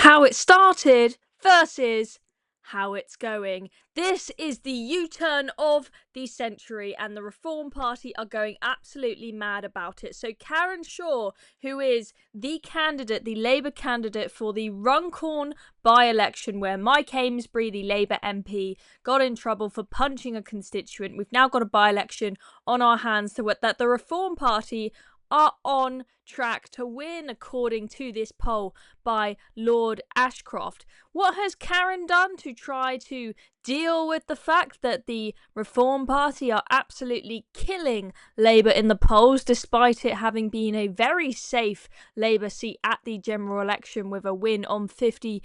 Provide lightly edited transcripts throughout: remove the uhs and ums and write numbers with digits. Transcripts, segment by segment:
How it started versus how it's going. This is the U-turn of the century, and the Reform Party are going absolutely mad about it. So Karen Shaw, who is the candidate, the Labour candidate for the Runcorn by-election, where Mike Amesbury, the Labour MP, got in trouble for punching a constituent. We've now got a by-election on our hands that the Reform Party are on track to win, according to this poll by Lord Ashcroft. What has Karen done to try to deal with the fact that the Reform Party are absolutely killing Labour in the polls, despite it having been a very safe Labour seat at the general election with a win on 53%?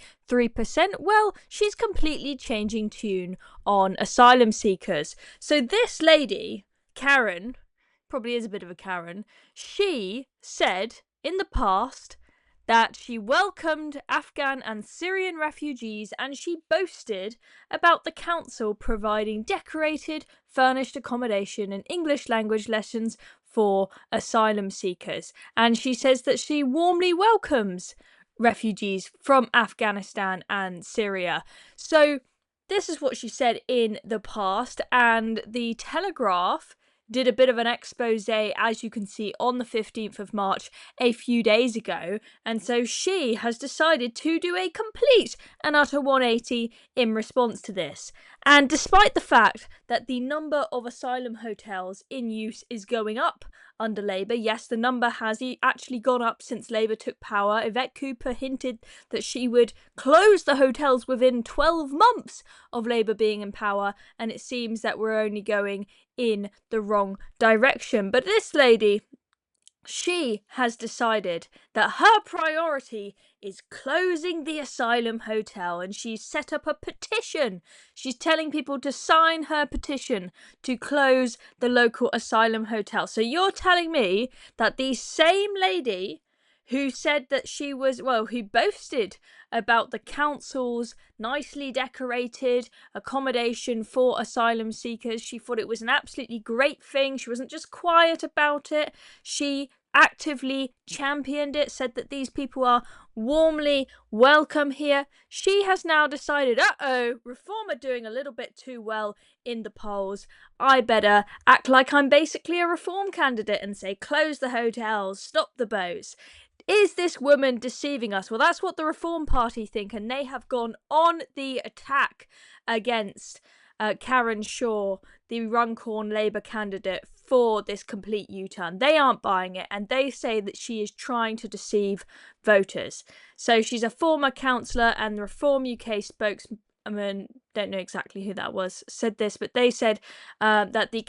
Well, she's completely changing tune on asylum seekers. So this lady, Karen, probably is a bit of a Karen, she said in the past that she welcomed Afghan and Syrian refugees, and she boasted about the council providing decorated, furnished accommodation and English language lessons for asylum seekers. And she says that she warmly welcomes refugees from Afghanistan and Syria. So this is what she said in the past, and the Telegraph did a bit of an expose, as you can see, on the 15th of March, a few days ago. And so she has decided to do a complete and utter 180 in response to this. And despite the fact that the number of asylum hotels in use is going up under Labour, yes, the number has actually gone up since Labour took power. Yvette Cooper hinted that she would close the hotels within 12 months of Labour being in power, and it seems that we're only going in the wrong direction. But this lady, she has decided that her priority is closing the asylum hotel, and she's set up a petition. She's telling people to sign her petition to close the local asylum hotel. So you're telling me that the same lady who said that she was, who boasted about the council's nicely decorated accommodation for asylum seekers, she thought it was an absolutely great thing. She wasn't just quiet about it. She actively championed it, said that these people are warmly welcome here. She has now decided, Reform are doing a little bit too well in the polls. I better act like I'm basically a Reform candidate and say, close the hotels, stop the boats. Is this woman deceiving us? Well, that's what the Reform Party think, and they have gone on the attack against Karen Shaw, the Runcorn Labour candidate, for this complete U-turn. They aren't buying it, and they say that she is trying to deceive voters. So she's a former councillor, and the Reform UK spokesman, don't know exactly who that was, said this, but they said that the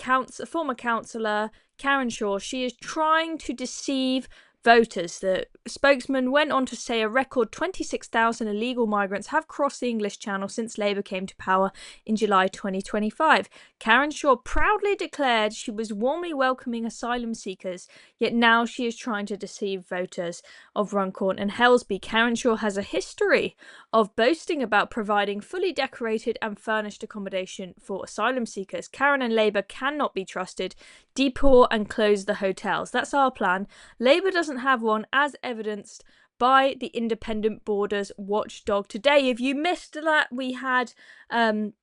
former councillor, Karen Shaw, she is trying to deceive voters. The spokesman went on to say a record 26,000 illegal migrants have crossed the English Channel since Labour came to power in July 2025. Karen Shaw proudly declared she was warmly welcoming asylum seekers, yet now she is trying to deceive voters of Runcorn and Helsby. Karen Shaw has a history of boasting about providing fully decorated and furnished accommodation for asylum seekers. Karen and Labour cannot be trusted. Deport and close the hotels. That's our plan. Labour doesn't have one, as evidenced by the independent borders watchdog today. If you missed that, we had the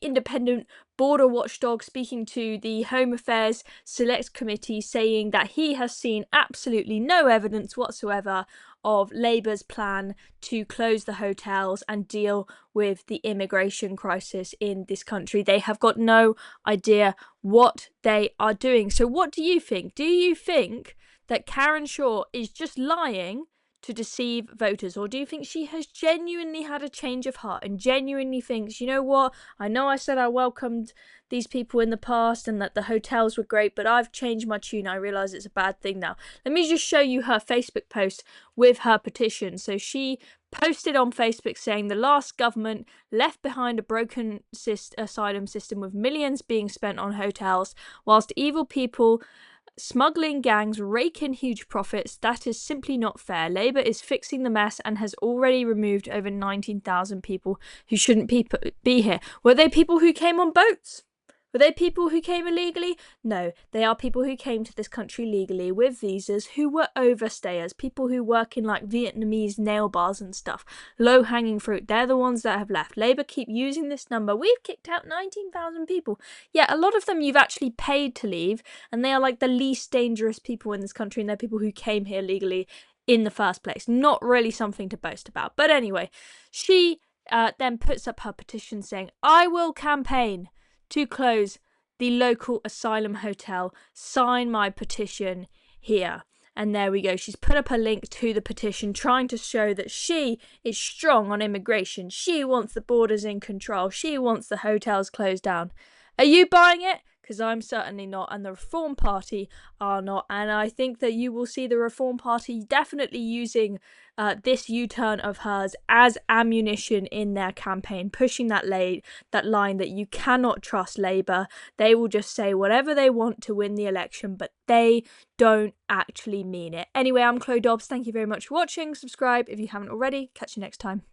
independent border watchdog speaking to the Home Affairs Select Committee, saying that he has seen absolutely no evidence whatsoever of Labour's plan to close the hotels and deal with the immigration crisis in this country. They have got no idea what they are doing. So what do you think? Do you think that Karen Shaw is just lying to deceive voters, or do you think she has genuinely had a change of heart and genuinely thinks, you know what, I know I said I welcomed these people in the past and that the hotels were great, but I've changed my tune, I realise it's a bad thing now. Let me just show you her Facebook post with her petition. So she posted on Facebook saying the last government left behind a broken asylum system with millions being spent on hotels, whilst evil people smuggling gangs rake in huge profits. That is simply not fair. Labour is fixing the mess and has already removed over 19,000 people who shouldn't be here. Were they people who came on boats? Were they people who came illegally? No, they are people who came to this country legally with visas, who were overstayers, people who work in like Vietnamese nail bars and stuff. Low-hanging fruit. They're the ones that have left. Labour keep using this number. We've kicked out 19,000 people. Yeah, a lot of them you've actually paid to leave, and they are like the least dangerous people in this country, and they're people who came here legally in the first place. Not really something to boast about. But anyway, she then puts up her petition saying, I will campaign to close the local asylum hotel. Sign my petition here. And there we go. She's put up a link to the petition, trying to show that she is strong on immigration. She wants the borders in control. She wants the hotels closed down. Are you buying it? Because I'm certainly not, and the Reform Party are not. And I think that you will see the Reform Party definitely using this U-turn of hers as ammunition in their campaign, pushing that line that you cannot trust Labour. They will just say whatever they want to win the election, but they don't actually mean it. Anyway, I'm Chloe Dobbs. Thank you very much for watching. Subscribe if you haven't already. Catch you next time.